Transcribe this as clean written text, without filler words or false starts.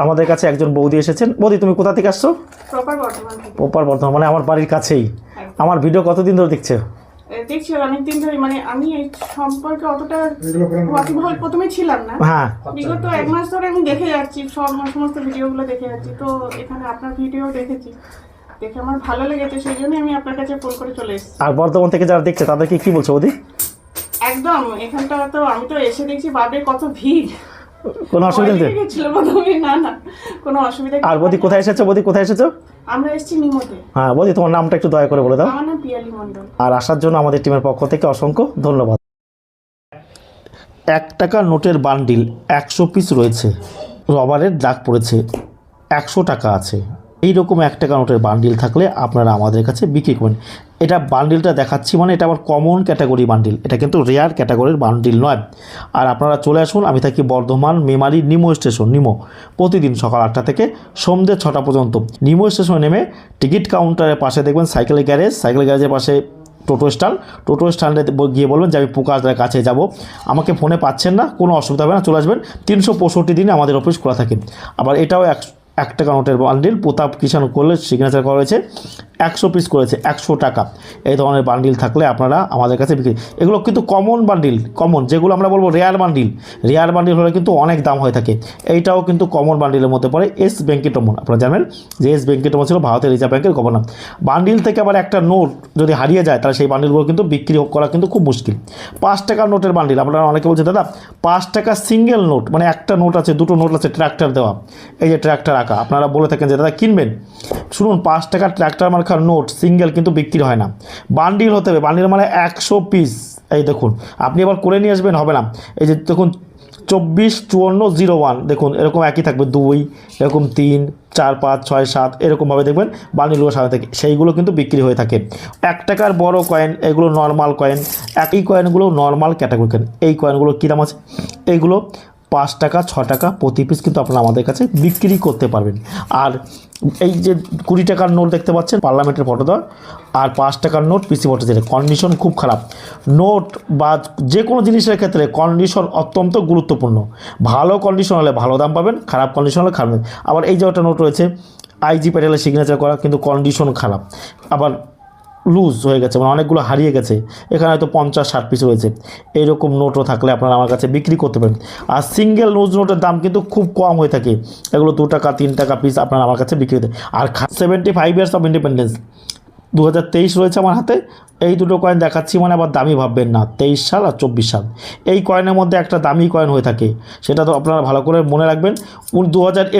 আমাদের কাছে একজন বৌদি এসেছেন। বৌদি, তুমি কোথা থেকে আসছো? প্রপার বর্ধমান থেকে। প্রপার বর্ধমান, মানে আমার বাড়ির কাছেই। আমার ভিডিও কতদিন ধরে দেখছো? দেখছি অনেকদিন ধরে, মানে আমি এই সম্পর্কে অতটা ওয়াকিবহাল প্রথমে ছিলাম না। হ্যাঁ, বিগত 1 মাস ধরে আমি দেখে যাচ্ছি, সমস্ত ভিডিওগুলো দেখে যাচ্ছি। তো এখানে আপনার ভিডিও দেখেছি, দেখে আমার ভালো লেগেছে, সেই জন্যই আমি আপনার কাছে ফোন করে চলে এসেছি। আর বর্ধমান থেকে যারা দেখছে তাদেরকে কি বলছো বৌদি? একদম, এখানটা তো আমি তো এসে দেখছি বাপরে কত ভিড়। কোনো অসুবিধা নেই? ছিল প্রথমে, না না কোনো অসুবিধা। আর বৌদি কোথায় এসেছো? বৌদি কোথায় এসেছো? আমরা এসেছি নিমতে। হ্যাঁ বৌদি, তোমার নামটা একটু দয়া করে বলে দাও। আমার নাম পিয়ালি মণ্ডল। আর আসার জন্য আমাদের টিমের পক্ষ থেকে অসংখ্য ধন্যবাদ। 1 টাকার নোটের বান্ডিল 100 পিস রয়েছে, রবারের দাগ পড়েছে, 100 টাকা আছে। এইরকম 1 টাকা নোটের বান্ডিল থাকলে আপনারা আমাদের কাছে বিক্রি করবেন। এটা বান্ডিলটা দেখাচ্ছি, মানে এটা আবার কমন ক্যাটাগরি বান্ডিল, এটা কিন্তু রেয়ার ক্যাটাগরির বান্ডিল নয়। আর আপনারা চলে আসুন, আমি থাকি বর্ধমান মেমারি নিমো স্টেশন। নিমো প্রতিদিন সকাল 8টা থেকে সন্ধ্যে 6টা পর্যন্ত। নিমো স্টেশনে নেমে টিকিট কাউন্টারের পাশে দেখবেন সাইকেলের গ্যারেজ, সাইকেল গ্যারেজের পাশে টোটো স্ট্যান্ড, টোটো স্ট্যান্ডে গিয়ে বলবেন যে আমি প্রকাশদার কাছে যাব। আমাকে ফোনে পাচ্ছেন না, কোনো অসুবিধা হবে না, চলে আসবেন। 365 দিনে আমাদের অফিস খোলা থাকে। আবার এটাও 1 টাকা নোটের বান্ডিল, প্রতাপ কিষাণ করলে সিগনেচার করা হয়েছে, 100 পিস করেছে, 100 টাকা। এই ধরনের বান্ডিল থাকলে আপনারা আমাদের কাছে বিক্রি। এগুলো কিন্তু কমন বান্ডিল, কমন যেগুলো আমরা বলবো রেয়ার বান্ডিল। রেয়ার বান্ডিল হলে কিন্তু অনেক দাম হয়ে থাকে। এইটাও কিন্তু কমন বান্ডিলের মধ্যে পড়ে। এস ভেঙ্কটরমন, আপনারা জানেন যে এস ভেঙ্কটরমন ছিল ভারতের রিজার্ভ ব্যাংকের গভর্নর। বান্ডিল থেকে আবার একটা নোট যদি হারিয়ে যায় তাহলে সেই বান্ডিলগুলো কিন্তু বিক্রি করা কিন্তু খুব মুশকিল। 5 টাকার নোটের বান্ডিল, আপনারা অনেকে বলছেন দাদা 5 টাকা সিঙ্গেল নোট, মানে একটা নোট আছে, দুটো নোট আছে, ট্র্যাক্টর দেওয়া, এই যে ট্র্যাক্টর আঁকা। আপনারা বলে থাকেন যে দাদা কিনবেন, শুনুন 5 টাকার ট্র্যাক্টর মার্কার নোট সিঙ্গেল কিন্তু বিক্রি হয় না, বান্ডিল হতে হবে। বান্ডিল মানে 100 পিস। এই দেখুন, আপনি এবার করে নিয়ে আসবেন হবে না। এই যে দেখুন 245401, দেখুন এরকম একই থাকবে, 2, এরকম 3, 4, 5, 6, 7 এরকমভাবে দেখবেন বান্ডিলগুলো সামনে থাকে, সেইগুলো কিন্তু বিক্রি হয়ে থাকে। 1 টাকার বড় কয়েন, এগুলো নর্মাল কয়েন। একই কয়েনগুলো নর্মাল ক্যাটাগরি কয়েন। এই কয়েনগুলো কী দাম আছে? এইগুলো 5 টাকা 6 টাকা প্রতি পিস কিন্তু আপনারা আমাদের কাছে বিক্রি করতে পারবেন। আর এই যে 20 টাকার নোট দেখতে পাচ্ছেন, পার্লামেন্টের ফটো দেওয়া, আর 5 টাকার নোট পিসি ফটো দিলে, কন্ডিশন খুব খারাপ। নোট বা যে কোনো জিনিসের ক্ষেত্রে কন্ডিশন অত্যন্ত গুরুত্বপূর্ণ। ভালো কন্ডিশন হলে ভালো দাম পাবেন, খারাপ কন্ডিশন হলে খারাপ। আবার এই যে একটা নোট রয়েছে আইজি প্যাটেলের সিগনেচার করা, কিন্তু কন্ডিশন খারাপ, আবার লুজ হয়ে গেছে, মানে অনেকগুলো হারিয়ে গেছে। এখানে হয়তো 50-60 পিস রয়েছে। এইরকম নোটও থাকলে আপনারা আমার কাছে বিক্রি করতে পারেন। আর সিঙ্গেল লুজ নোটের দাম কিন্তু খুব কম হয়ে থাকে, এগুলো 2 টাকা 3 টাকা পিস আপনারা আমার কাছে বিক্রি করতে। আর 75 ইয়ার্স অফ ইন্ডিপেন্ডেন্স 2023 রয়েছে আমার হাতে। এই দুটো কয়েন দেখাচ্ছি, মানে আবার দামি ভাববেন না, 23 সাল আর 24 সাল। এই কয়েনের মধ্যে একটা দামি কয়েন হয়ে থাকে, সেটা তো আপনারা ভালো করে মনে রাখবেন। 2021